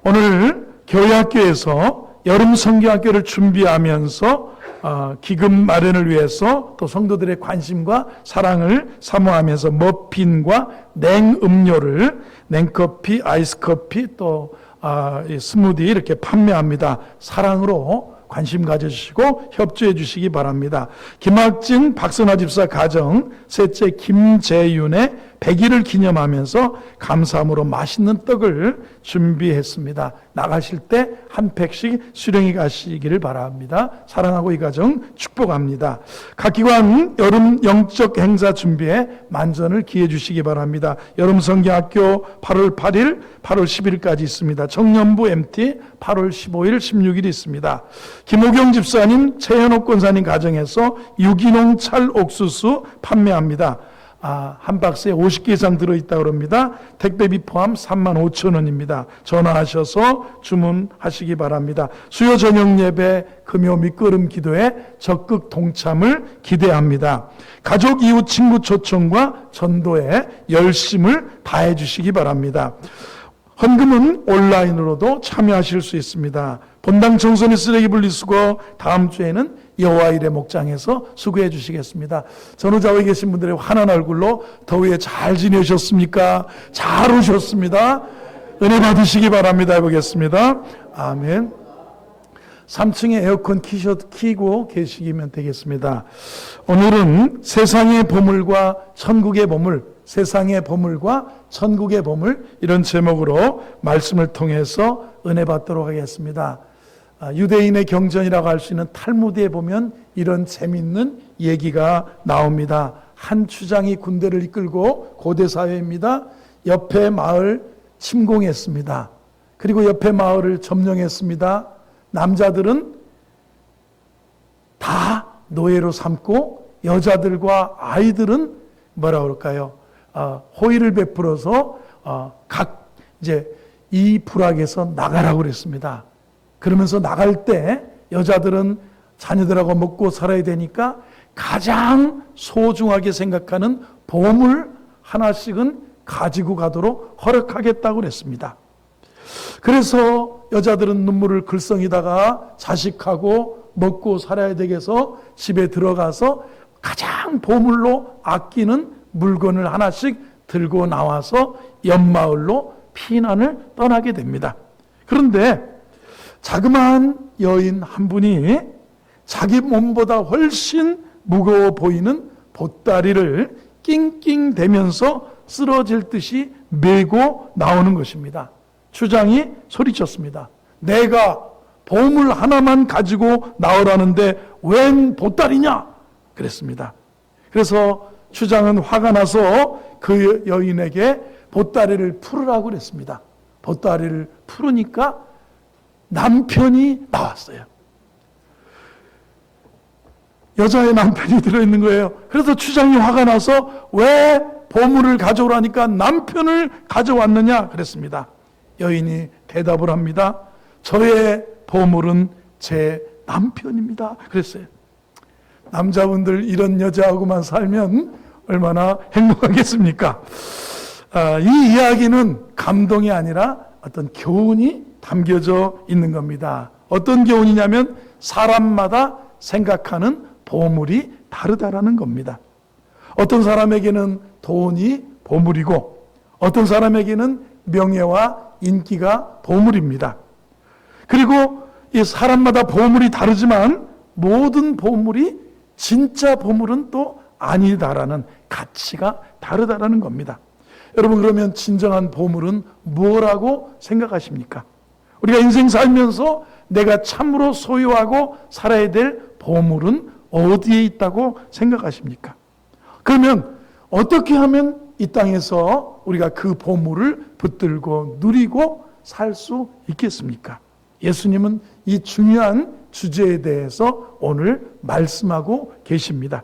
오늘 교회학교에서 여름 성경학교를 준비하면서 기금 마련을 위해서 또 성도들의 관심과 사랑을 사모하면서 머핀과 냉음료를 냉커피, 아이스커피 또 스무디 이렇게 판매합니다. 사랑으로 관심 가져주시고 협조해 주시기 바랍니다. 김학진 박선화 집사 가정 셋째 김재윤의 100일을 기념하면서 감사함으로 맛있는 떡을 준비했습니다. 나가실 때 한 팩씩 수령해 가시기를 바랍니다. 사랑하고 이 가정 축복합니다. 각 기관 여름 영적 행사 준비에 만전을 기해 주시기 바랍니다. 여름 성경학교 8월 8일, 8월 10일까지 있습니다. 청년부 MT 8월 15일, 16일 있습니다. 김호경 집사님, 최현옥 권사님 가정에서 유기농 찰 옥수수 판매합니다. 한 박스에 50개 이상 들어있다고 합니다. 택배비 포함 35,000원입니다. 전화하셔서 주문하시기 바랍니다. 수요 저녁 예배 금요 밑거름 기도에 적극 동참을 기대합니다. 가족, 이웃, 친구 초청과 전도에 열심을 다해 주시기 바랍니다. 헌금은 온라인으로도 참여하실 수 있습니다. 본당 청소년 쓰레기 분리수거 다음 주에는 여호와일의 목장에서 수고해 주시겠습니다. 전후좌우에 계신 분들의 환한 얼굴로 더위에 잘 지내셨습니까? 잘 오셨습니다. 은혜 받으시기 바랍니다. 해보겠습니다. 아멘. 3층에 에어컨 키고 계시면 되겠습니다. 오늘은 세상의 보물과 천국의 보물, 세상의 보물과 천국의 보물 이런 제목으로 말씀을 통해서 은혜 받도록 하겠습니다. 유대인의 경전이라고 할 수 있는 탈무드에 보면 이런 재미있는 얘기가 나옵니다. 한 추장이 군대를 이끌고 고대 사회입니다. 옆에 마을 침공했습니다. 그리고 옆에 마을을 점령했습니다. 남자들은 다 노예로 삼고 여자들과 아이들은 뭐라 그럴까요? 호의를 베풀어서 각 이제 이 부락에서 나가라고 그랬습니다. 그러면서 나갈 때 여자들은 자녀들하고 먹고 살아야 되니까 가장 소중하게 생각하는 보물 하나씩은 가지고 가도록 허락하겠다고 그랬습니다. 그래서 여자들은 눈물을 글썽이다가 자식하고 먹고 살아야 되겠어 집에 들어가서 가장 보물로 아끼는 물건을 하나씩 들고 나와서 옆마을로 피난을 떠나게 됩니다. 그런데 자그마한 여인 한 분이 자기 몸보다 훨씬 무거워 보이는 보따리를 낑낑대면서 쓰러질 듯이 메고 나오는 것입니다. 추장이 소리쳤습니다. 내가 보물 하나만 가지고 나오라는데 웬 보따리냐? 그랬습니다. 그래서 추장은 화가 나서 그 여인에게 보따리를 풀으라고 그랬습니다. 보따리를 풀으니까 남편이 나왔어요. 여자의 남편이 들어있는 거예요. 그래서 추장이 화가 나서 왜 보물을 가져오라니까 남편을 가져왔느냐 그랬습니다. 여인이 대답을 합니다. 저의 보물은 제 남편입니다. 그랬어요. 남자분들 이런 여자하고만 살면 얼마나 행복하겠습니까? 이 이야기는 감동이 아니라 어떤 교훈이 담겨져 있는 겁니다. 어떤 교훈이냐면 사람마다 생각하는 보물이 다르다라는 겁니다. 어떤 사람에게는 돈이 보물이고 어떤 사람에게는 명예와 인기가 보물입니다. 그리고 이 사람마다 보물이 다르지만 모든 보물이 진짜 보물은 또 아니다라는 가치가 다르다라는 겁니다. 여러분 그러면 진정한 보물은 뭐라고 생각하십니까? 우리가 인생 살면서 내가 참으로 소유하고 살아야 될 보물은 어디에 있다고 생각하십니까? 그러면 어떻게 하면 이 땅에서 우리가 그 보물을 붙들고 누리고 살 수 있겠습니까? 예수님은 이 중요한 주제에 대해서 오늘 말씀하고 계십니다.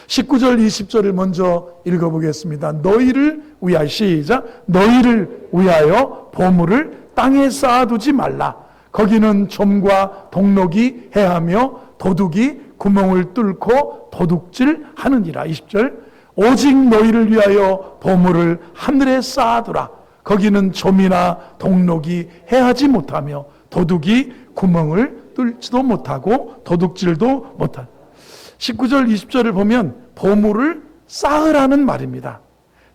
19절 20절을 먼저 읽어보겠습니다. 너희를 위하여 시작. 너희를 위하여 보물을 땅에 쌓아두지 말라. 거기는 좀과 동록이 해하며 도둑이 구멍을 뚫고 도둑질하느니라. 20절 오직 너희를 위하여 보물을 하늘에 쌓아두라. 거기는 좀이나 동록이 해하지 못하며 도둑이 구멍을 뚫지도 못하고 도둑질도 못하고. 19절 20절을 보면 보물을 쌓으라는 말입니다.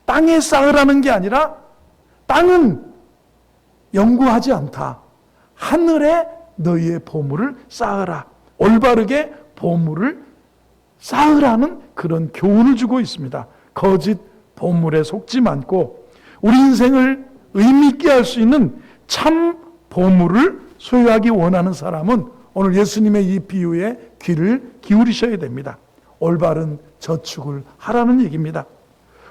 땅에 쌓으라는 게 아니라 땅은 영구하지 않다. 하늘에 너희의 보물을 쌓으라. 올바르게 보물을 쌓으라는 그런 교훈을 주고 있습니다. 거짓 보물에 속지 않고 우리 인생을 의미 있게 할 수 있는 참 보물을 소유하기 원하는 사람은 오늘 예수님의 이 비유에 귀를 기울이셔야 됩니다. 올바른 저축을 하라는 얘기입니다.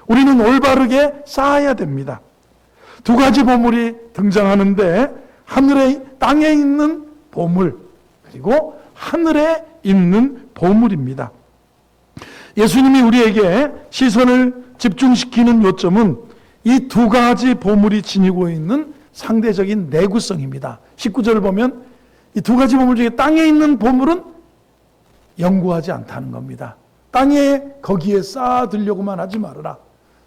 우리는 올바르게 쌓아야 됩니다. 두 가지 보물이 등장하는데 땅에 있는 보물 그리고 하늘에 있는 보물입니다. 예수님이 우리에게 시선을 집중시키는 요점은 이 두 가지 보물이 지니고 있는 상대적인 내구성입니다. 19절을 보면 이 두 가지 보물 중에 땅에 있는 보물은 영구하지 않다는 겁니다. 땅에 거기에 쌓아두려고만 하지 말아라.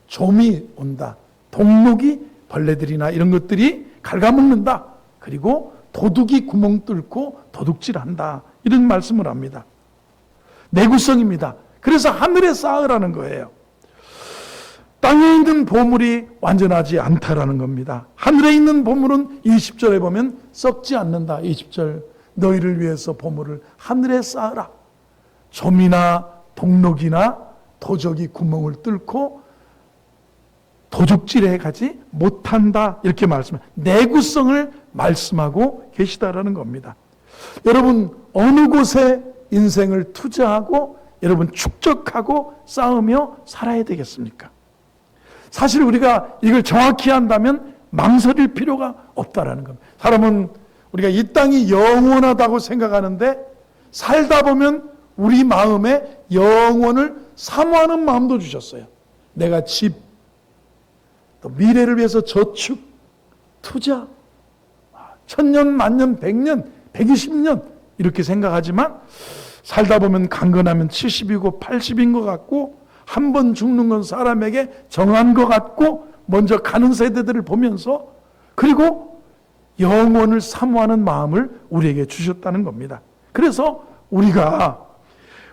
좀이 온다. 동록이 벌레들이나 이런 것들이 갉아먹는다. 그리고 도둑이 구멍 뚫고 도둑질한다. 이런 말씀을 합니다. 내구성입니다. 그래서 하늘에 쌓으라는 거예요. 땅에 있는 보물이 완전하지 않다라는 겁니다. 하늘에 있는 보물은 20절에 보면 썩지 않는다. 20절 너희를 위해서 보물을 하늘에 쌓으라. 좀이나 동록이나 도적이 구멍을 뚫고 도둑질해 가지 못한다. 이렇게 말씀합니다. 내구성을 말씀하고 계시다라는 겁니다. 여러분 어느 곳에 인생을 투자하고 여러분 축적하고 쌓으며 살아야 되겠습니까? 사실 우리가 이걸 정확히 한다면 망설일 필요가 없다라는 겁니다. 사람은 우리가 이 땅이 영원하다고 생각하는데 살다 보면 우리 마음에 영원을 사모하는 마음도 주셨어요. 내가 집, 또 미래를 위해서 저축, 투자, 1000년, 만년, 100년, 120년 이렇게 생각하지만 살다 보면 강건하면 70이고 80인 것 같고 한 번 죽는 건 사람에게 정한 것 같고 먼저 가는 세대들을 보면서 그리고 영원을 사모하는 마음을 우리에게 주셨다는 겁니다. 그래서 우리가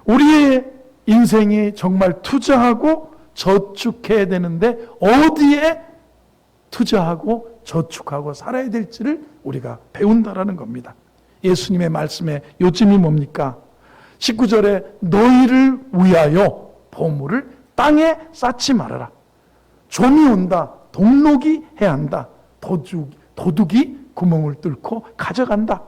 우리의 인생이 정말 투자하고 저축해야 되는데 어디에 투자하고 저축하고 살아야 될지를 우리가 배운다라는 겁니다. 예수님의 말씀의 요점이 뭡니까? 19절에 너희를 위하여 보물을 땅에 쌓지 말아라. 좀이 온다. 동록이 해한다. 도둑이 구멍을 뚫고 가져간다.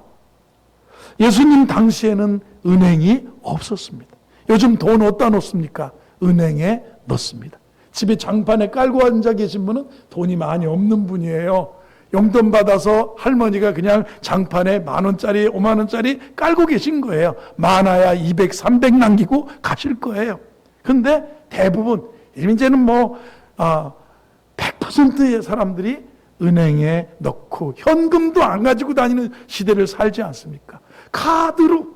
예수님 당시에는 은행이 없었습니다. 요즘 돈 어디다 놓습니까? 은행에 넣습니다. 집에 장판에 깔고 앉아 계신 분은 돈이 많이 없는 분이에요. 용돈 받아서 할머니가 그냥 장판에 10,000원짜리, 50,000원짜리 깔고 계신 거예요. 많아야 200, 300 남기고 가실 거예요. 근데 대부분, 이제는 100%의 사람들이 은행에 넣고 현금도 안 가지고 다니는 시대를 살지 않습니까? 카드로,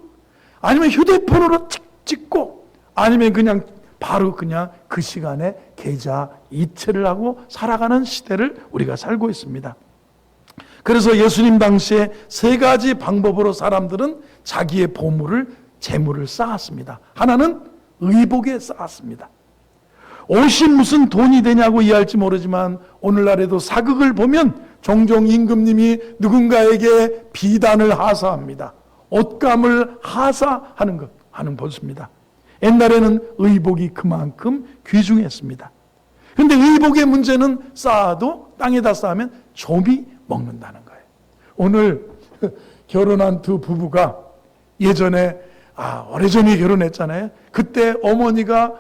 아니면 휴대폰으로 찍고, 아니면 그냥 바로 그냥 그 시간에 계좌 이체를 하고 살아가는 시대를 우리가 살고 있습니다. 그래서 예수님 당시에 3가지 방법으로 사람들은 자기의 보물을, 재물을 쌓았습니다. 하나는 의복에 쌓았습니다. 옷이 무슨 돈이 되냐고 이해할지 모르지만 오늘날에도 사극을 보면 종종 임금님이 누군가에게 비단을 하사합니다. 옷감을 하사하는 것입니다. 옛날에는 의복이 그만큼 귀중했습니다. 그런데 의복의 문제는 쌓아도 땅에다 쌓으면 좀이 먹는다는 거예요. 오늘 결혼한 두 부부가 예전에 오래전에 결혼했잖아요. 그때 어머니가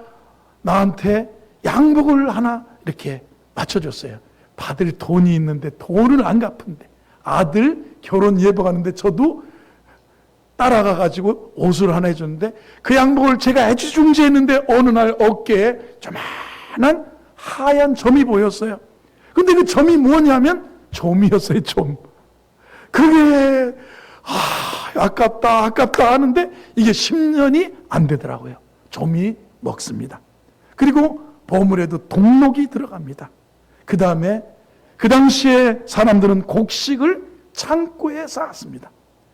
나한테 양복을 하나 이렇게 맞춰줬어요. 받을 돈이 있는데 돈을 안 갚은데 아들 결혼 예복하는데 저도 따라가 가지고 옷을 하나 해줬는데 그 양복을 제가 애지중지했는데 어느 날 어깨에 조만한 하얀 점이 보였어요. 근데 그 점이 뭐냐면 좀이었어요. 좀. 그게 아깝다 하는데 이게 10년이 안 되더라고요. 좀이 먹습니다. 그리고 보물에도 동록이 들어갑니다. 그 다음에 그 당시에 사람들은 곡식을 창고에 쌓았습니다.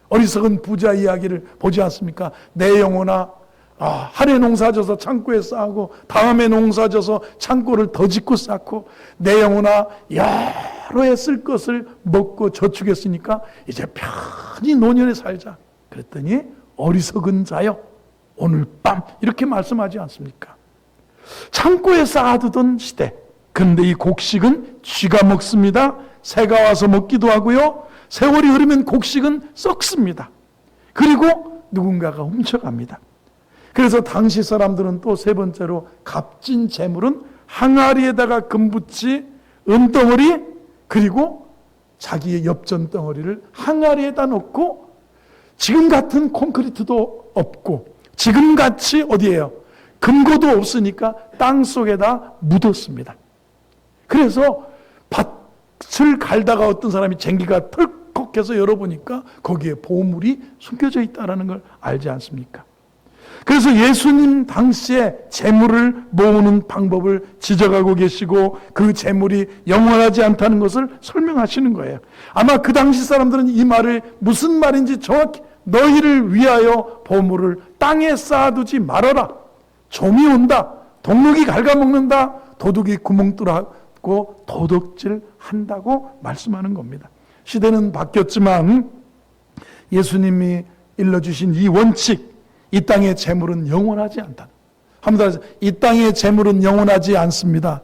어리석은 부자 이야기를 보지 않습니까? 내 영혼아, 한 해 농사져서 창고에 쌓고 다음에 농사져서 창고를 더 짓고 쌓고, 내 영혼아 여러 해 쓸 것을 먹고 저축했으니까 이제 편히 노년에 살자. 그랬더니 어리석은 자여 오늘 밤, 이렇게 말씀하지 않습니까? 창고에 쌓아두던 시대. 그런데 이 곡식은 쥐가 먹습니다. 새가 와서 먹기도 하고요, 세월이 흐르면 곡식은 썩습니다. 그리고 누군가가 훔쳐갑니다. 그래서 당시 사람들은 또 세 번째로 값진 재물은 항아리에다가 금붙이, 은덩어리, 그리고 자기의 엽전 덩어리를 항아리에다 넣고, 지금 같은 콘크리트도 없고 지금같이 어디예요? 금고도 없으니까 땅 속에다 묻었습니다. 그래서 밭을 갈다가 어떤 사람이 쟁기가 털컥해서 열어보니까 거기에 보물이 숨겨져 있다는 걸 알지 않습니까? 그래서 예수님 당시에 재물을 모으는 방법을 지적하고 계시고, 그 재물이 영원하지 않다는 것을 설명하시는 거예요. 아마 그 당시 사람들은 이 말을 무슨 말인지 정확히, 너희를 위하여 보물을 땅에 쌓아두지 말아라. 좀이 온다, 동물이 갉아먹는다, 도둑이 구멍 뚫고 도둑질 한다고 말씀하는 겁니다. 시대는 바뀌었지만 예수님이 일러주신 이 원칙, 이 땅의 재물은 영원하지 않다. 한번 더, 이 땅의 재물은 영원하지 않습니다.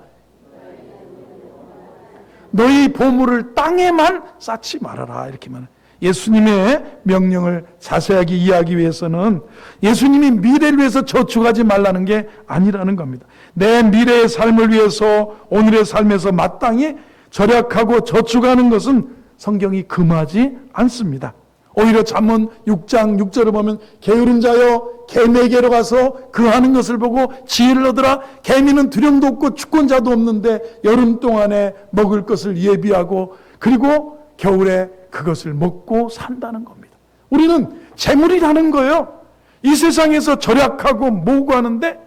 너희 보물을 땅에만 쌓지 말아라, 이렇게 말해요. 예수님의 명령을 자세하게 이해하기 위해서는 예수님이 미래를 위해서 저축하지 말라는 게 아니라는 겁니다. 내 미래의 삶을 위해서 오늘의 삶에서 마땅히 절약하고 저축하는 것은 성경이 금하지 않습니다. 오히려 잠언 6장 6절을 보면 게으른 자여 개매개로 가서 그 하는 것을 보고 지혜를 얻으라. 개미는 두령도 없고 주권자도 없는데 여름 동안에 먹을 것을 예비하고 그리고 겨울에 그것을 먹고 산다는 겁니다. 우리는 재물이라는 거예요. 이 세상에서 절약하고 모으고 하는데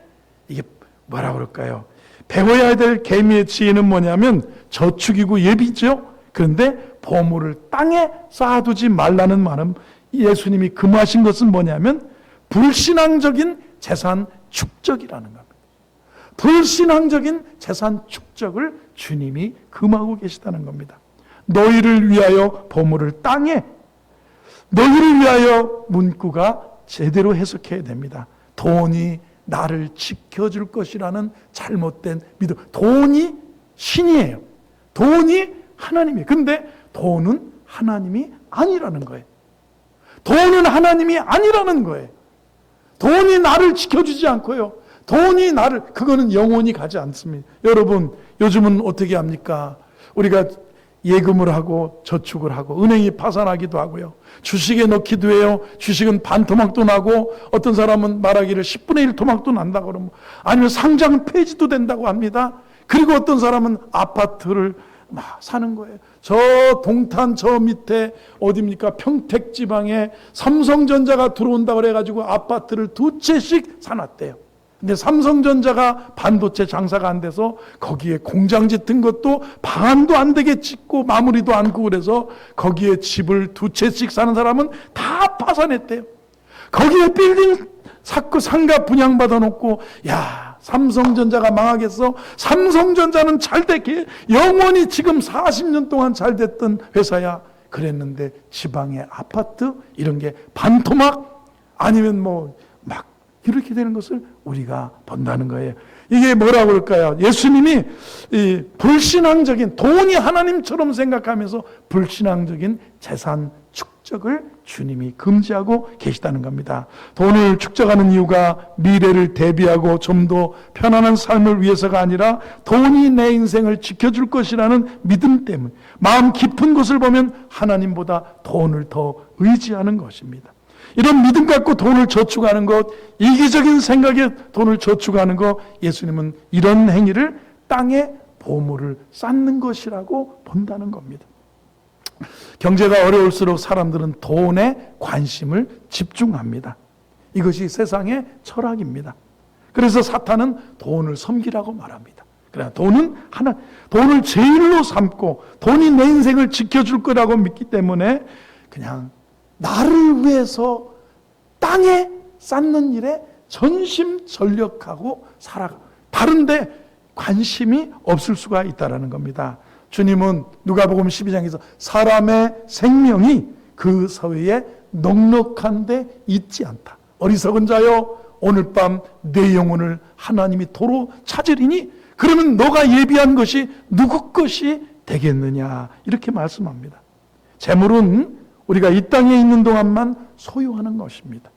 이게 뭐라 그럴까요? 배워야 될 개미의 지혜는 뭐냐면 저축이고 예비죠. 그런데 보물을 땅에 쌓아두지 말라는 말은 예수님이 금하신 것은 뭐냐면 불신앙적인 재산 축적이라는 겁니다. 불신앙적인 재산 축적을 주님이 금하고 계시다는 겁니다. 너희를 위하여 보물을 땅에, 너희를 위하여 문구가 제대로 해석해야 됩니다. 돈이 나를 지켜줄 것이라는 잘못된 믿음. 돈이 신이에요. 돈이 하나님이에요. 근데 돈은 하나님이 아니라는 거예요. 돈은 하나님이 아니라는 거예요. 돈이 나를 지켜주지 않고요. 돈이 나를, 그거는 영원히 가지 않습니다. 여러분, 요즘은 어떻게 합니까? 우리가 예금을 하고 저축을 하고 은행이 파산하기도 하고요. 주식에 넣기도 해요. 주식은 반토막도 나고 어떤 사람은 말하기를 10분의 1 토막도 난다고 그러면, 아니면 상장 폐지도 된다고 합니다. 그리고 어떤 사람은 아파트를 막 사는 거예요. 저 동탄 저 밑에 어디입니까? 평택 지방에 삼성전자가 들어온다고 그래가지고 아파트를 2채씩 사놨대요. 근데 삼성전자가 반도체 장사가 안 돼서 거기에 공장 짓은 것도 반도 안 되게 짓고 마무리도 않고 그래서 거기에 집을 2채씩 사는 사람은 다 파산했대요. 거기에 빌딩 샀고 상가 분양받아 놓고, 야, 삼성전자가 망하겠어? 삼성전자는 잘 됐게 영원히 지금 40년 동안 잘 됐던 회사야. 그랬는데 지방의 아파트 이런 게 반토막 아니면 뭐 막 이렇게 되는 것을 우리가 본다는 거예요. 이게 뭐라고 그럴까요? 예수님이 이 불신앙적인, 돈이 하나님처럼 생각하면서 불신앙적인 재산 축적을 주님이 금지하고 계시다는 겁니다. 돈을 축적하는 이유가 미래를 대비하고 좀 더 편안한 삶을 위해서가 아니라 돈이 내 인생을 지켜줄 것이라는 믿음 때문, 마음 깊은 곳을 보면 하나님보다 돈을 더 의지하는 것입니다. 이런 믿음 갖고 돈을 저축하는 것, 이기적인 생각에 돈을 저축하는 것, 예수님은 이런 행위를 땅에 보물을 쌓는 것이라고 본다는 겁니다. 경제가 어려울수록 사람들은 돈에 관심을 집중합니다. 이것이 세상의 철학입니다. 그래서 사탄은 돈을 섬기라고 말합니다. 그러나 돈을 제일로 삼고 돈이 내 인생을 지켜줄 거라고 믿기 때문에 그냥 나를 위해서 땅에 쌓는 일에 전심전력하고 살아가. 다른데 관심이 없을 수가 있다는 겁니다. 주님은 누가복음 12장에서 사람의 생명이 그 서위에 넉넉한 데 있지 않다. 어리석은 자여, 오늘 밤 내 영혼을 하나님이 도로 찾으리니 그러면 너가 예비한 것이 누구 것이 되겠느냐, 이렇게 말씀합니다. 재물은 우리가 이 땅에 있는 동안만 소유하는 것입니다.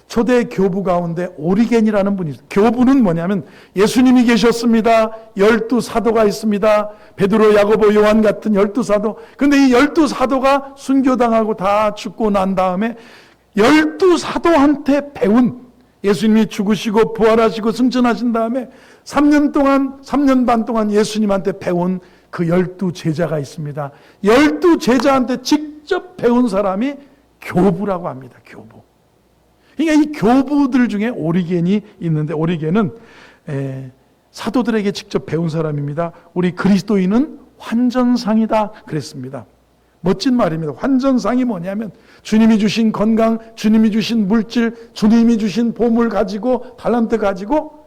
초대 교부 가운데 오리겐이라는 분이 있어요. 교부는 뭐냐면 예수님이 계셨습니다. 12사도가 있습니다. 베드로, 야고보, 요한 같은 12사도. 근데 이 12사도가 순교당하고 다 죽고 난 다음에 12사도한테 배운, 예수님이 죽으시고 부활하시고 승천하신 다음에 3년 반 동안 예수님한테 배운 그 12제자가 있습니다. 12제자한테 직접 배운 사람이 교부라고 합니다. 교부. 그러니까 이 교부들 중에 오리겐이 있는데, 오리겐은 사도들에게 직접 배운 사람입니다. 우리 그리스도인은 환전상이다 그랬습니다. 멋진 말입니다. 환전상이 뭐냐면 주님이 주신 건강, 주님이 주신 물질, 주님이 주신 보물 가지고, 달란트 가지고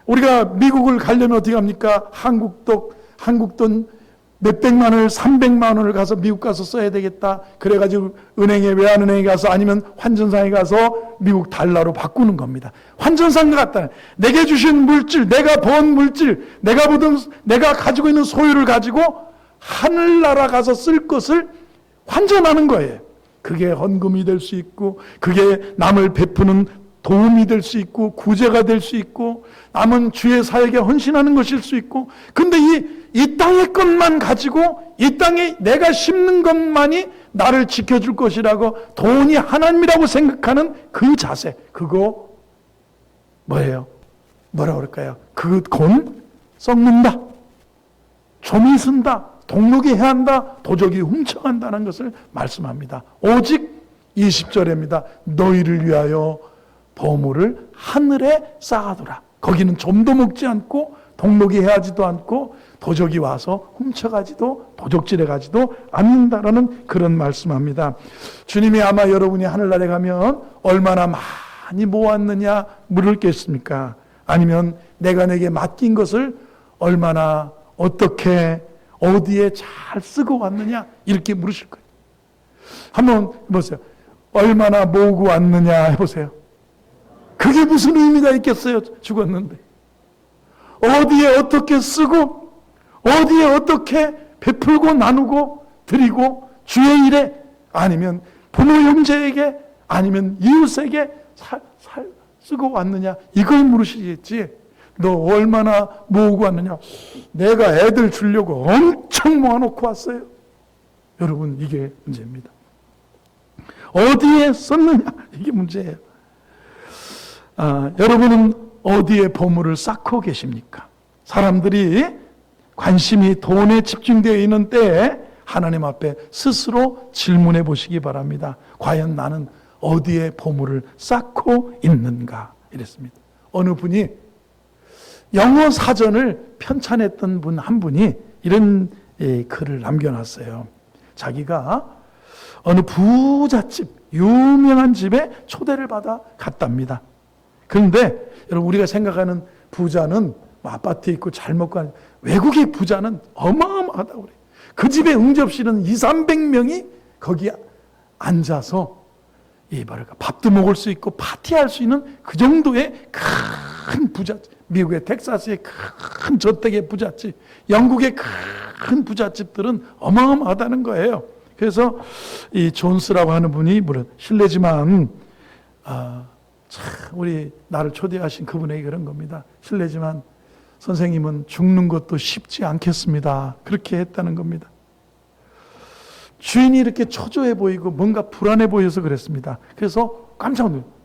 우리가 미국을 가려면 어떻게 합니까? 한국 돈 몇백만 원을, 300만 원을 가서 미국 가서 써야 되겠다. 그래가지고 은행에, 외환은행에 가서 아니면 환전상에 가서 미국 달러로 바꾸는 겁니다. 환전상과 같다. 내게 주신 물질, 내가 번 물질, 내가 가지고 있는 소유를 가지고 하늘나라 가서 쓸 것을 환전하는 거예요. 그게 헌금이 될 수 있고, 그게 남을 베푸는 도움이 될 수 있고, 구제가 될 수 있고, 남은 주의 사역에 헌신하는 것일 수 있고. 근데 이 땅의 것만 가지고, 이 땅에 내가 심는 것만이 나를 지켜줄 것이라고, 돈이 하나님이라고 생각하는 그 자세, 그거 뭐예요? 뭐라고 그럴까요? 그 돈 썩는다, 좀이 쓴다, 동록이 해야 한다, 도적이 훔쳐간다는 것을 말씀합니다. 오직 20절입니다. 너희를 위하여 보물을 하늘에 쌓아두라. 거기는 좀도 먹지 않고 동록이 해하지도 않고 도적이 와서 훔쳐가지도 도적질해 가지도 않는다라는 그런 말씀합니다. 주님이 아마 여러분이 하늘나라에 가면 얼마나 많이 모았느냐 물을겠습니까? 아니면 내가 내게 맡긴 것을 얼마나, 어떻게, 어디에 잘 쓰고 왔느냐, 이렇게 물으실 거예요. 한번 해보세요. 얼마나 모으고 왔느냐 해보세요. 그게 무슨 의미가 있겠어요? 죽었는데. 어디에 어떻게 쓰고, 어디에 어떻게 베풀고 나누고 드리고, 주의 일에, 아니면 부모 형제에게, 아니면 이웃에게 쓰고 왔느냐, 이걸 물으시겠지. 너 얼마나 모으고 왔느냐? 내가 애들 주려고 엄청 모아놓고 왔어요. 여러분, 이게 문제입니다. 어디에 썼느냐, 이게 문제예요. 여러분은 어디에 보물을 쌓고 계십니까? 사람들이 관심이 돈에 집중되어 있는 때에 하나님 앞에 스스로 질문해 보시기 바랍니다. 과연 나는 어디에 보물을 쌓고 있는가? 이랬습니다. 어느 분이 영어 사전을 편찬했던 분 한 분이 이런 글을 남겨놨어요. 자기가 어느 부잣집, 유명한 집에 초대를 받아 갔답니다. 그런데 여러분, 우리가 생각하는 부자는 아파트에 있고 잘 먹고 하는, 외국의 부자는 어마어마하다고 그래요. 그 집에 응접실은 200~300명이 거기 앉아서 밥도 먹을 수 있고 파티할 수 있는 그 정도의 큰 부잣집. 미국의 텍사스의 큰 저택의 부잣집, 영국의 큰 부잣집들은 어마어마하다는 거예요. 그래서 이 존스라고 하는 분이, 물론 실례지만 우리 나를 초대하신 그분에게 그런 겁니다. 실례지만 선생님은 죽는 것도 쉽지 않겠습니다. 그렇게 했다는 겁니다. 주인이 이렇게 초조해 보이고 뭔가 불안해 보여서 그랬습니다. 그래서 깜짝 놀랐어요.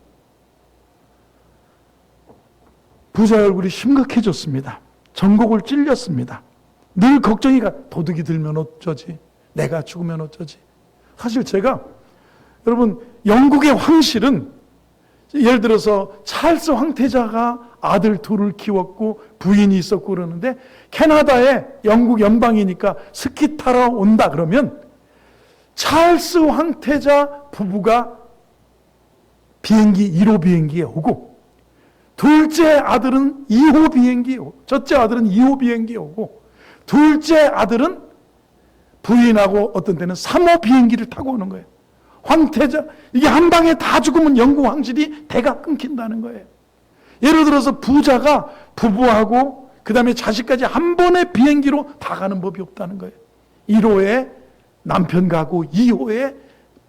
부자의 얼굴이 심각해졌습니다. 전곡을 찔렸습니다. 늘 걱정이 도둑이 들면 어쩌지? 내가 죽으면 어쩌지? 사실 제가, 여러분, 영국의 황실은 예를 들어서 찰스 황태자가 아들 둘을 키웠고 부인이 있었고 그러는데 캐나다에 영국 연방이니까 스키 타러 온다 그러면 찰스 황태자 부부가 비행기 1호 비행기에 오고 둘째 아들은 2호 비행기에 오고 첫째 아들은 2호 비행기에 오고 둘째 아들은 부인하고 어떤 때는 3호 비행기를 타고 오는 거예요. 황태자, 이게 한 방에 다 죽으면 영국 왕실이 대가 끊긴다는 거예요. 예를 들어서 부자가 부부하고 그 다음에 자식까지 한 번에 비행기로 다 가는 법이 없다는 거예요. 1호에 남편 가고 2호에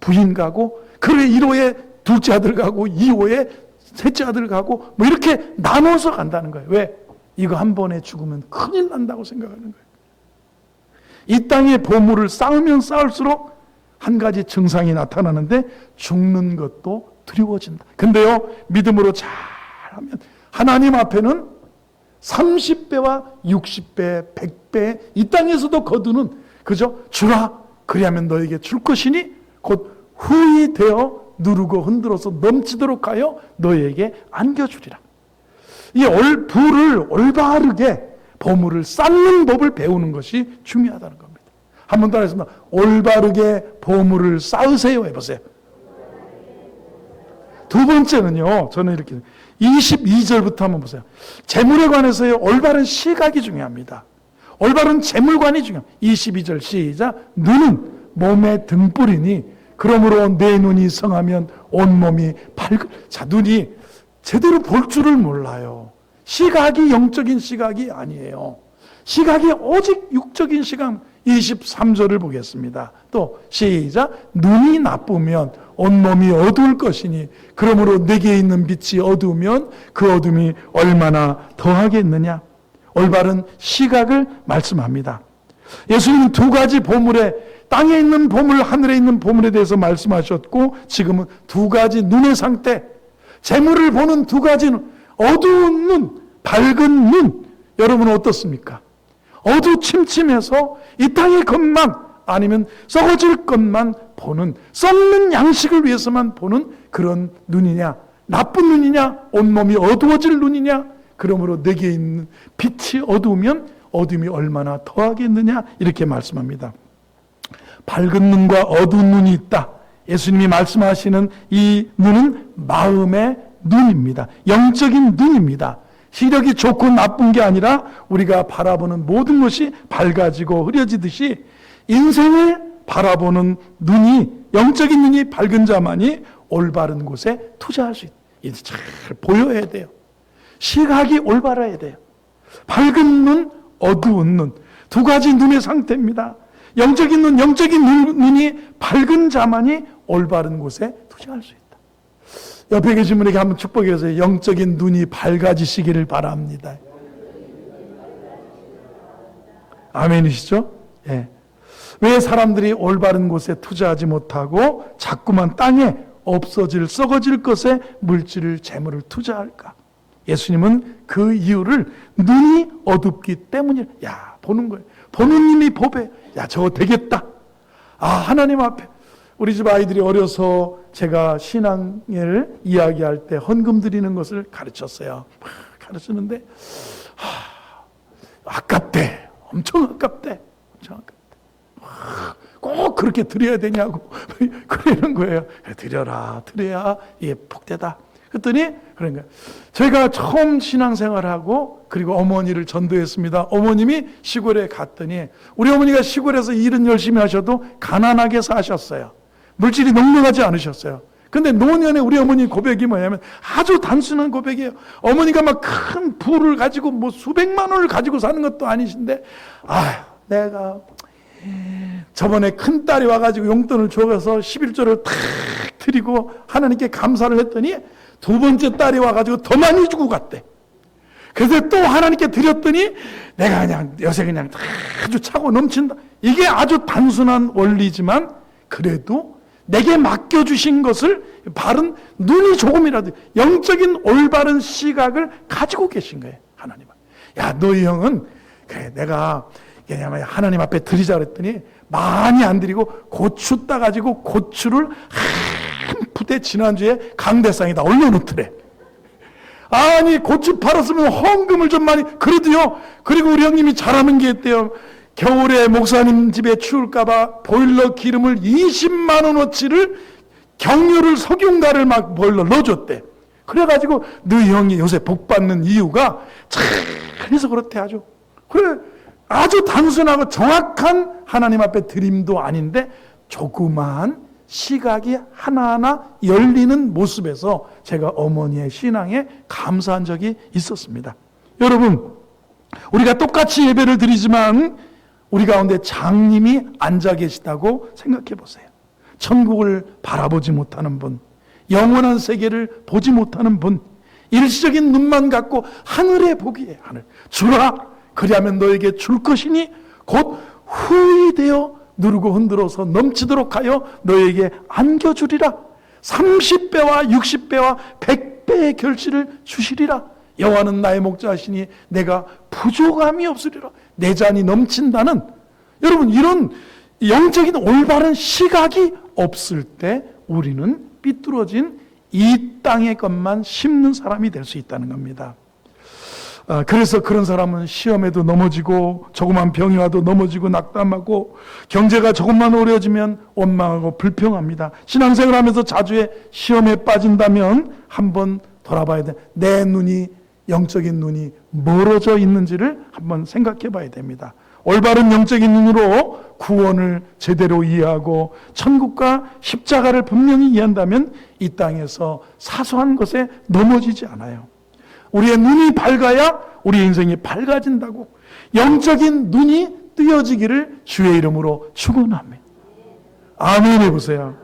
부인 가고 그래 1호에 둘째 아들 가고 2호에 셋째 아들 가고 뭐 이렇게 나눠서 간다는 거예요. 왜? 이거 한 번에 죽으면 큰일 난다고 생각하는 거예요. 이 땅의 보물을 쌓으면 쌓을수록 한 가지 증상이 나타나는데 죽는 것도 두려워진다. 근데요, 믿음으로 잘하면 하나님 앞에는 30배와 60배, 100배 이 땅에서도 거두는 그죠? 주라 그리하면 너에게 줄 것이니 곧 후히 되어 누르고 흔들어서 넘치도록 하여 너에게 안겨주리라. 이 부를 올바르게 보물을 쌓는 법을 배우는 것이 중요하다는 겁니다. 한 번 더 하겠습니다. 올바르게 보물을 쌓으세요 해보세요. 두 번째는요, 저는 이렇게 22절부터 한번 보세요. 재물에 관해서의 올바른 시각이 중요합니다. 올바른 재물관이 중요합니다. 22절 시작. 눈은 몸의 등불이니 그러므로 내 눈이 성하면 온몸이 밝을. 자, 눈이 제대로 볼 줄을 몰라요. 시각이 영적인 시각이 아니에요. 시각이 오직 육적인 시각. 23절을 보겠습니다. 또 시작. 눈이 나쁘면 온몸이 어두울 것이니 그러므로 내게 있는 빛이 어두우면 그 어둠이 얼마나 더하겠느냐. 올바른 시각을 말씀합니다. 예수님은 두 가지 보물에 땅에 있는 보물, 하늘에 있는 보물에 대해서 말씀하셨고 지금은 두 가지 눈의 상태, 재물을 보는 두 가지 눈, 어두운 눈, 밝은 눈. 여러분은 어떻습니까? 어두침침해서 이 땅의 것만 아니면 썩어질 것만 보는, 썩는 양식을 위해서만 보는 그런 눈이냐, 나쁜 눈이냐, 온몸이 어두워질 눈이냐. 그러므로 내게 있는 빛이 어두우면 어둠이 얼마나 더하겠느냐 이렇게 말씀합니다. 밝은 눈과 어두운 눈이 있다. 예수님이 말씀하시는 이 눈은 마음의 눈입니다. 영적인 눈입니다. 시력이 좋고 나쁜 게 아니라 우리가 바라보는 모든 것이 밝아지고 흐려지듯이 인생을 바라보는 눈이, 영적인 눈이 밝은 자만이 올바른 곳에 투자할 수 있다. 이제 잘 보여야 돼요. 시각이 올바라야 돼요. 밝은 눈, 어두운 눈. 두 가지 눈의 상태입니다. 영적인 눈, 눈이 밝은 자만이 올바른 곳에 투자할 수 있다. 옆에 계신 분에게 한번 축복해주세요. 영적인 눈이 밝아지시기를 바랍니다. 아멘이시죠? 예. 왜 사람들이 올바른 곳에 투자하지 못하고 자꾸만 땅에 없어질, 썩어질 것에 물질을, 재물을 투자할까? 예수님은 그 이유를 눈이 어둡기 때문이라. 야, 보는 거예요. 보는 님이 보배. 야, 저거 되겠다. 아, 하나님 앞에. 우리 집 아이들이 어려서 제가 신앙을 이야기할 때 헌금 드리는 것을 가르쳤어요. 가르치는데 아깝대. 엄청 아깝대. 엄청 아깝대. 꼭 그렇게 드려야 되냐고 그러는 거예요. 드려라. 드려야 이게 복되다. 그랬더니 그러니까 제가 처음 신앙생활하고 그리고 어머니를 전도했습니다. 어머님이 시골에 갔더니 우리 어머니가 시골에서 일은 열심히 하셔도 가난하게 사셨어요. 물질이 넉넉하지 않으셨어요. 근데 노년에 우리 어머니 고백이 뭐냐면 아주 단순한 고백이에요. 어머니가 막 큰 부를 가지고 뭐 수백만 원을 가지고 사는 것도 아니신데 내가 저번에 큰 딸이 와가지고 용돈을 줘서 11조를 탁 드리고 하나님께 감사를 했더니 두 번째 딸이 와가지고 더 많이 주고 갔대. 그래서 또 하나님께 드렸더니 내가 그냥 요새 그냥 아주 차고 넘친다. 이게 아주 단순한 원리지만 그래도 내게 맡겨주신 것을 바른 눈이 조금이라도 영적인 올바른 시각을 가지고 계신 거예요. 하나님은. 야, 너희 형은 그래 내가 그냥 하나님 앞에 드리자 그랬더니 많이 안 드리고 고추 따가지고 고추를 한 부대 지난주에 강대상에다 올려놓더래. 아니 고추 팔았으면 헌금을 좀 많이, 그래도요. 그리고 우리 형님이 잘하는 게 있대요. 겨울에 목사님 집에 추울까봐 보일러 기름을 20만 원어치를 경유를 석유가를 막 보일러 넣어줬대. 그래가지고 너희 형이 요새 복 받는 이유가 잘해서 그렇대. 아주 그래, 아주 단순하고 정확한 하나님 앞에 드림도 아닌데 조그마한 시각이 하나하나 열리는 모습에서 제가 어머니의 신앙에 감사한 적이 있었습니다. 여러분, 우리가 똑같이 예배를 드리지만 우리 가운데 장님이 앉아 계시다고 생각해 보세요. 천국을 바라보지 못하는 분, 영원한 세계를 보지 못하는 분, 일시적인 눈만 갖고 하늘에 보기에, 하늘 주라 그리하면 너에게 줄 것이니 곧 후히 되어 누르고 흔들어서 넘치도록 하여 너에게 안겨주리라. 30배와 60배와 100배의 결실을 주시리라. 여호와는 나의 목자시니 내가 부족함이 없으리라. 내 잔이 넘친다는, 여러분, 이런 영적인 올바른 시각이 없을 때 우리는 삐뚤어진 이 땅의 것만 심는 사람이 될 수 있다는 겁니다. 그래서 그런 사람은 시험에도 넘어지고 조그만 병이 와도 넘어지고 낙담하고 경제가 조금만 어려워지면 원망하고 불평합니다. 신앙생활 하면서 자주의 시험에 빠진다면 한번 돌아봐야 돼. 내 눈이, 영적인 눈이 멀어져 있는지를 한번 생각해 봐야 됩니다. 올바른 영적인 눈으로 구원을 제대로 이해하고 천국과 십자가를 분명히 이해한다면 이 땅에서 사소한 것에 넘어지지 않아요. 우리의 눈이 밝아야 우리 인생이 밝아진다고, 영적인 눈이 뜨여지기를 주의 이름으로 축원합니다. 아멘 해보세요.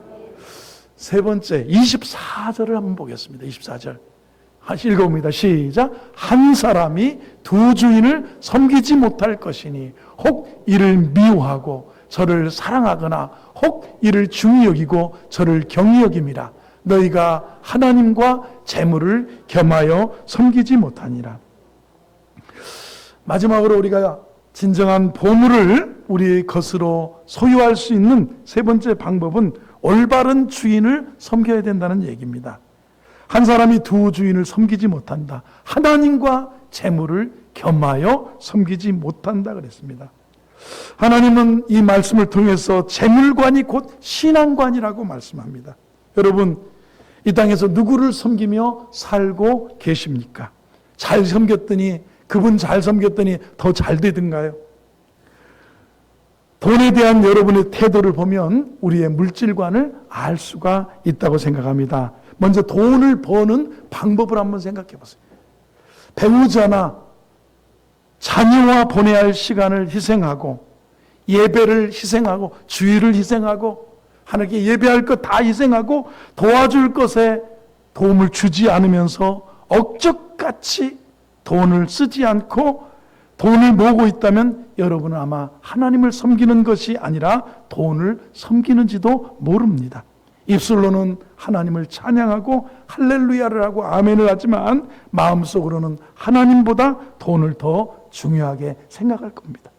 세 번째 24절을 한번 보겠습니다. 24절 읽어봅니다. 시작. 한 사람이 두 주인을 섬기지 못할 것이니 혹 이를 미워하고 저를 사랑하거나 혹 이를 중히 여기고 저를 경히 여김이라. 너희가 하나님과 재물을 겸하여 섬기지 못하니라. 마지막으로 우리가 진정한 보물을 우리의 것으로 소유할 수 있는 세 번째 방법은 올바른 주인을 섬겨야 된다는 얘기입니다. 한 사람이 두 주인을 섬기지 못한다. 하나님과 재물을 겸하여 섬기지 못한다 그랬습니다. 하나님은 이 말씀을 통해서 재물관이 곧 신앙관이라고 말씀합니다. 여러분, 이 땅에서 누구를 섬기며 살고 계십니까? 잘 섬겼더니, 그분 잘 섬겼더니 더 잘 되든가요? 돈에 대한 여러분의 태도를 보면 우리의 물질관을 알 수가 있다고 생각합니다. 먼저 돈을 버는 방법을 한번 생각해 보세요. 배우자나 자녀와 보내야 할 시간을 희생하고, 예배를 희생하고, 주의를 희생하고, 하나님께 예배할 것 다 희생하고 도와줄 것에 도움을 주지 않으면서 억적같이 돈을 쓰지 않고 돈을 모으고 있다면 여러분은 아마 하나님을 섬기는 것이 아니라 돈을 섬기는지도 모릅니다. 입술로는 하나님을 찬양하고 할렐루야를 하고 아멘을 하지만 마음속으로는 하나님보다 돈을 더 중요하게 생각할 겁니다.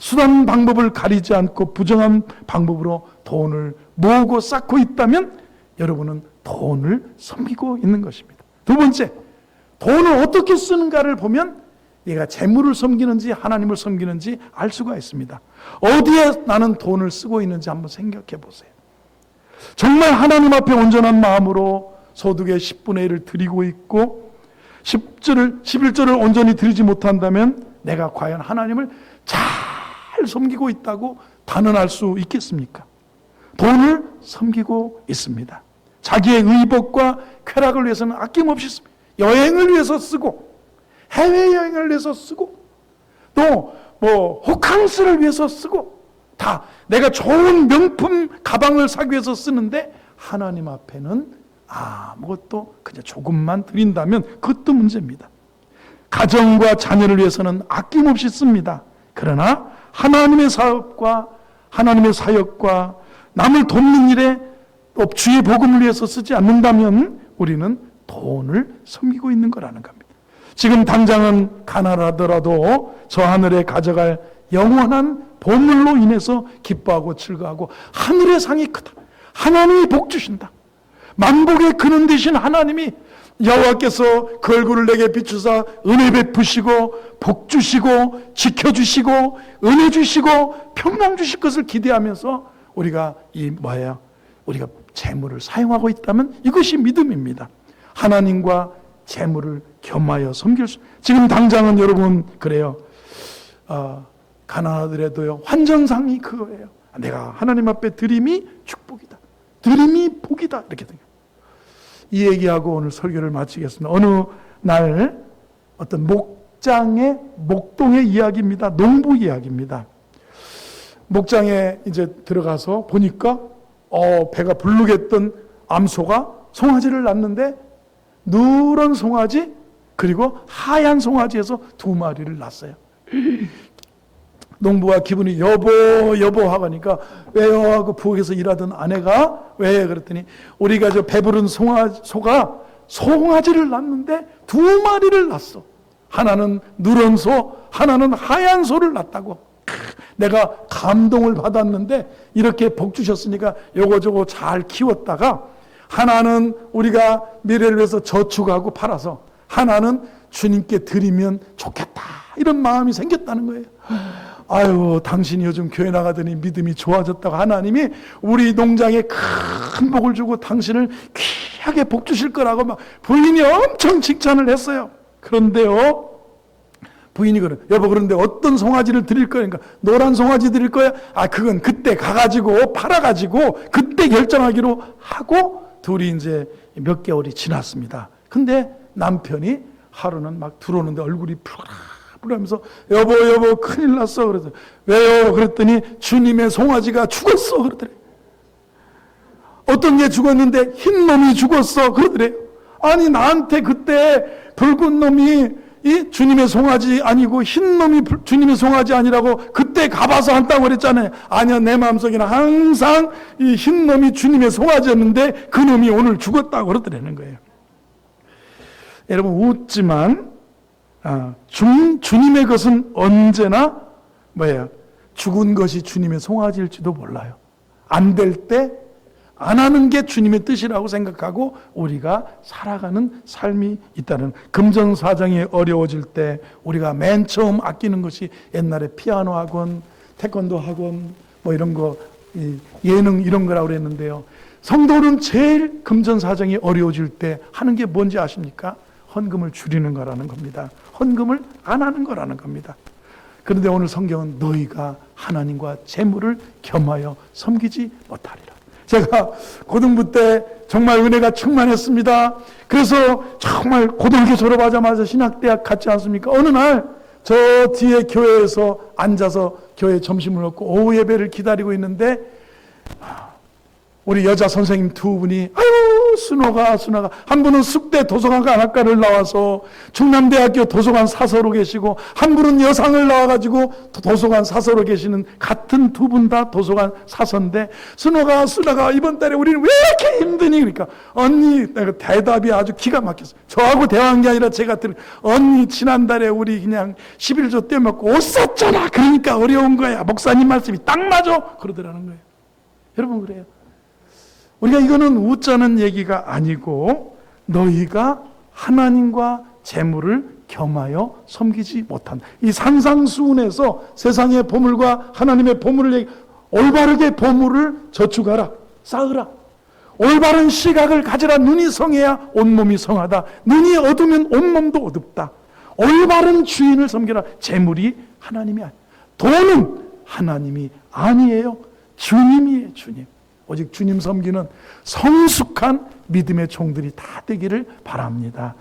수단 방법을 가리지 않고 부정한 방법으로 돈을 모으고 쌓고 있다면 여러분은 돈을 섬기고 있는 것입니다. 두 번째, 돈을 어떻게 쓰는가를 보면 얘가 재물을 섬기는지 하나님을 섬기는지 알 수가 있습니다. 어디에 나는 돈을 쓰고 있는지 한번 생각해 보세요. 정말 하나님 앞에 온전한 마음으로 소득의 10분의 1을 드리고 있고 11절을 온전히 드리지 못한다면 내가 과연 하나님을 잘 섬기고 있다고 단언할 수 있겠습니까? 돈을 섬기고 있습니다. 자기의 의복과 쾌락을 위해서는 아낌없이 씁니다. 여행을 위해서 쓰고, 해외여행을 위해서 쓰고, 또 호캉스를 위해서 쓰고, 다 내가 좋은 명품 가방을 사기 위해서 쓰는데 하나님 앞에는 아무것도 그냥 조금만 드린다면 그것도 문제입니다. 가정과 자녀를 위해서는 아낌없이 씁니다. 그러나 하나님의 사업과 하나님의 사역과 남을 돕는 일에 또 주의 복음을 위해서 쓰지 않는다면 우리는 돈을 섬기고 있는 거라는 겁니다. 지금 당장은 가난하더라도 저 하늘에 가져갈 영원한 보물로 인해서 기뻐하고 즐거워하고 하늘의 상이 크다. 하나님이 복 주신다. 만복의 근원 되신 하나님이 여호와께서 그 얼굴을 내게 비추사 은혜 베푸시고 복 주시고 지켜주시고 은혜 주시고 평강 주실 것을 기대하면서 우리가 우리가 재물을 사용하고 있다면 이것이 믿음입니다. 하나님과 재물을 겸하여 섬길 수. 지금 당장은 여러분 그래요. 가난하더라도요, 환전상이 그거예요. 내가 하나님 앞에 드림이 축복이다, 드림이 복이다, 이렇게 생각해요. 이 얘기하고 오늘 설교를 마치겠습니다. 어느 날 어떤 목동의 이야기입니다. 농부 이야기입니다. 목장에 이제 들어가서 보니까 배가 부르겠던 암소가 송아지를 낳는데 누런 송아지 그리고 하얀 송아지에서 2마리를 낳았어요. 농부가 기분이 여보 하고 하니까 왜요 하고 부엌에서 일하던 아내가 왜 그랬더니 우리가 저 배부른 소가 송아지를 낳는데 2마리를 낳았어. 하나는 누런 소, 하나는 하얀 소를 낳았다고. 내가 감동을 받았는데 이렇게 복 주셨으니까 요거 잘 키웠다가 하나는 우리가 미래를 위해서 저축하고 팔아서 하나는 주님께 드리면 좋겠다, 이런 마음이 생겼다는 거예요. 아유, 당신이 요즘 교회 나가더니 믿음이 좋아졌다고 하나님이 우리 농장에 큰 복을 주고 당신을 귀하게 복 주실 거라고 막 부인이 엄청 칭찬을 했어요. 그런데요, 부인이 그래, 여보 그런데 어떤 송아지를 드릴 거야? 그러니까 노란 송아지 드릴 거야? 그건 그때 가가지고 팔아가지고 그때 결정하기로 하고 둘이 이제 몇 개월이 지났습니다. 근데 남편이 하루는 막 들어오는데 얼굴이 푸르면서 여보 큰일 났어. 그래서 왜요? 그랬더니 주님의 송아지가 죽었어. 그러더래. 어떤 게 죽었는데 흰 놈이 죽었어. 그러더래. 아니 나한테 그때 붉은 놈이 이 주님의 송아지 아니고 흰 놈이 주님의 송아지 아니라고 그때 가봐서 한다고 그랬잖아요. 아니야, 내 마음속에는 항상 이 흰 놈이 주님의 송아지였는데 그 놈이 오늘 죽었다고 그러더라는 거예요. 여러분 웃지만 주님의 것은 언제나 죽은 것이 주님의 송아지일지도 몰라요. 안 될 때 안 하는 게 주님의 뜻이라고 생각하고 우리가 살아가는 삶이 있다는. 금전사정이 어려워질 때 우리가 맨 처음 아끼는 것이 옛날에 피아노 학원, 태권도 학원 이런 거, 예능 이런 거라고 그랬는데요. 성도는 제일 금전사정이 어려워질 때 하는 게 뭔지 아십니까? 헌금을 줄이는 거라는 겁니다. 헌금을 안 하는 거라는 겁니다. 그런데 오늘 성경은 너희가 하나님과 재물을 겸하여 섬기지 못하리라. 제가 고등부 때 정말 은혜가 충만했습니다. 그래서 정말 고등학교 졸업하자마자 신학대학 갔지 않습니까? 어느 날 저 뒤에 교회에서 앉아서 교회 점심을 먹고 오후 예배를 기다리고 있는데 우리 여자 선생님 2분이 순호가 한 분은 숙대 도서관학과를 나와서 충남대학교 도서관 사서로 계시고 한 분은 여상을 나와가지고 도서관 사서로 계시는 같은 2분 다 도서관 사서인데 순호가 이번 달에 우리는 왜 이렇게 힘드니? 그러니까 언니, 내가 대답이 아주 기가 막혔어요. 저하고 대화한 게 아니라 제가 언니 지난달에 우리 그냥 11조 떼먹고 옷 샀잖아. 그러니까 어려운 거야. 목사님 말씀이 딱 맞아. 그러더라는 거예요. 여러분 그래요. 우리가 이거는 웃자는 얘기가 아니고 너희가 하나님과 재물을 겸하여 섬기지 못한다. 이 산상수훈에서 세상의 보물과 하나님의 보물을 올바르게 보물을 저축하라, 쌓으라. 올바른 시각을 가지라. 눈이 성해야 온몸이 성하다. 눈이 어두면 온몸도 어둡다. 올바른 주인을 섬기라. 재물이 하나님이 아니에요. 돈은 하나님이 아니에요. 주님이에요. 주님. 오직 주님 섬기는 성숙한 믿음의 종들이 다 되기를 바랍니다.